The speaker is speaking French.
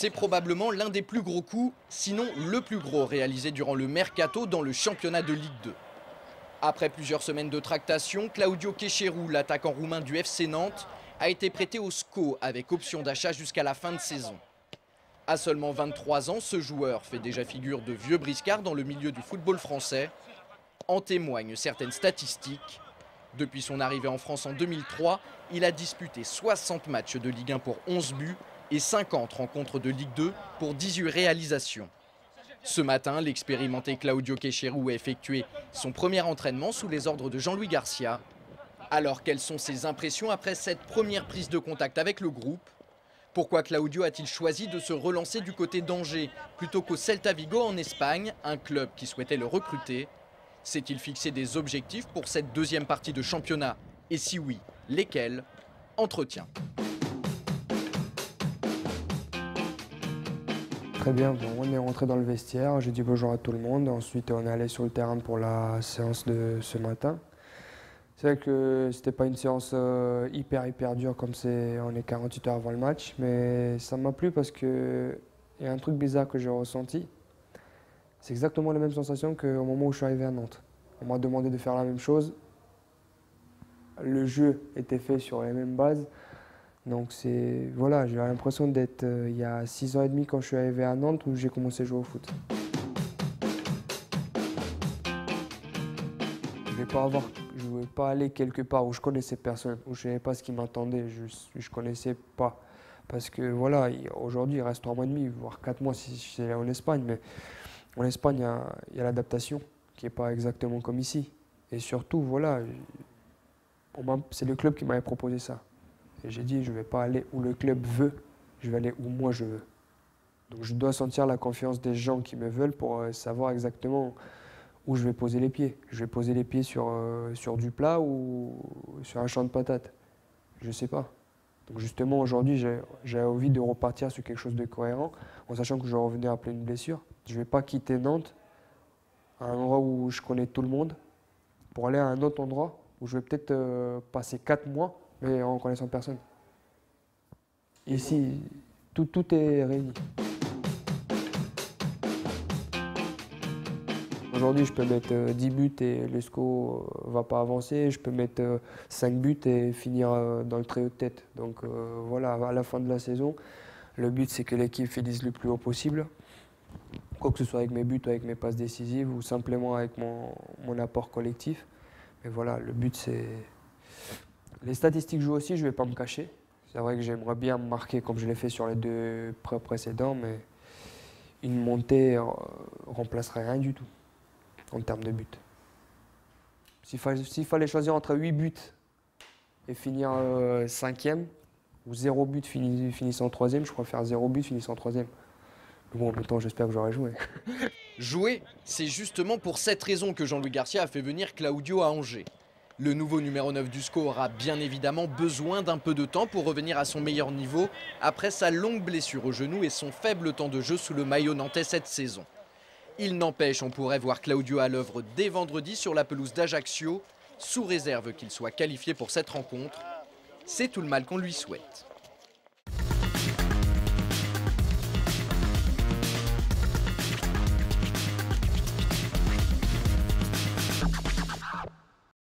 C'est probablement l'un des plus gros coups, sinon le plus gros réalisé durant le mercato dans le championnat de Ligue 2. Après plusieurs semaines de tractation, Claudio Kecheru, l'attaquant roumain du FC Nantes, a été prêté au SCO avec option d'achat jusqu'à la fin de saison. À seulement 23 ans, ce joueur fait déjà figure de vieux briscard dans le milieu du football français. En témoignent certaines statistiques. Depuis son arrivée en France en 2003, il a disputé 60 matchs de Ligue 1 pour 11 buts et 50 rencontres de Ligue 2 pour 18 réalisations. Ce matin, l'expérimenté Claudio Kecheru a effectué son premier entraînement sous les ordres de Jean-Louis Garcia. Alors, quelles sont ses impressions après cette première prise de contact avec le groupe? Pourquoi Claudio a-t-il choisi de se relancer du côté d'Angers plutôt qu'au Celta Vigo en Espagne, un club qui souhaitait le recruter? S'est-il fixé des objectifs pour cette deuxième partie de championnat? Et si oui, lesquels? Entretien. Très bien, bon, on est rentré dans le vestiaire, j'ai dit bonjour à tout le monde. Ensuite, on est allé sur le terrain pour la séance de ce matin. C'est vrai que c'était pas une séance hyper dure comme on est 48 heures avant le match, mais ça m'a plu parce qu'il y a un truc bizarre que j'ai ressenti. C'est exactement la même sensation qu'au moment où je suis arrivé à Nantes. On m'a demandé de faire la même chose. Le jeu était fait sur les mêmes bases. Donc voilà, j'ai l'impression d'être il y a 6 ans et demi quand je suis arrivé à Nantes où j'ai commencé à jouer au foot. Je ne vais pas aller quelque part où je connaissais personne, où je ne savais pas ce qui m'attendait, je ne connaissais pas. Parce que voilà, aujourd'hui il reste 3 mois et demi, voire 4 mois si je suis allé en Espagne. Mais en Espagne, il y a l'adaptation qui n'est pas exactement comme ici. Et surtout, voilà, c'est le club qui m'avait proposé ça. Et j'ai dit, je ne vais pas aller où le club veut, je vais aller où moi je veux. Donc je dois sentir la confiance des gens qui me veulent pour savoir exactement où je vais poser les pieds. Je vais poser les pieds sur du plat ou sur un champ de patates. Je ne sais pas. Donc justement, aujourd'hui, j'ai envie de repartir sur quelque chose de cohérent, en sachant que je revenais après une blessure. Je ne vais pas quitter Nantes, à un endroit où je connais tout le monde, pour aller à un autre endroit où je vais peut-être passer 4 mois, mais en connaissant personne. Ici, tout est réuni. Aujourd'hui, je peux mettre 10 buts et le SCO ne va pas avancer. Je peux mettre 5 buts et finir dans le très haut de tête. Donc voilà, à la fin de la saison, le but c'est que l'équipe finisse le plus haut possible. Quoi que ce soit avec mes buts, avec mes passes décisives ou simplement avec mon apport collectif. Mais voilà, le but c'est... Les statistiques jouent aussi, je ne vais pas me cacher. C'est vrai que j'aimerais bien me marquer comme je l'ai fait sur les 2 précédents, mais une montée remplacerait rien du tout en termes de buts. S'il fallait choisir entre 8 buts et finir 5e, ou 0 but finissant 3e, je préfère 0 but finissant 3e. Mais bon, en même temps, j'espère que j'aurai joué. Jouer, c'est justement pour cette raison que Jean-Louis Garcia a fait venir Claudio à Angers. Le nouveau numéro 9 du SCO aura bien évidemment besoin d'un peu de temps pour revenir à son meilleur niveau après sa longue blessure au genou et son faible temps de jeu sous le maillot nantais cette saison. Il n'empêche, on pourrait voir Claudio à l'œuvre dès vendredi sur la pelouse d'Ajaccio, sous réserve qu'il soit qualifié pour cette rencontre. C'est tout le mal qu'on lui souhaite.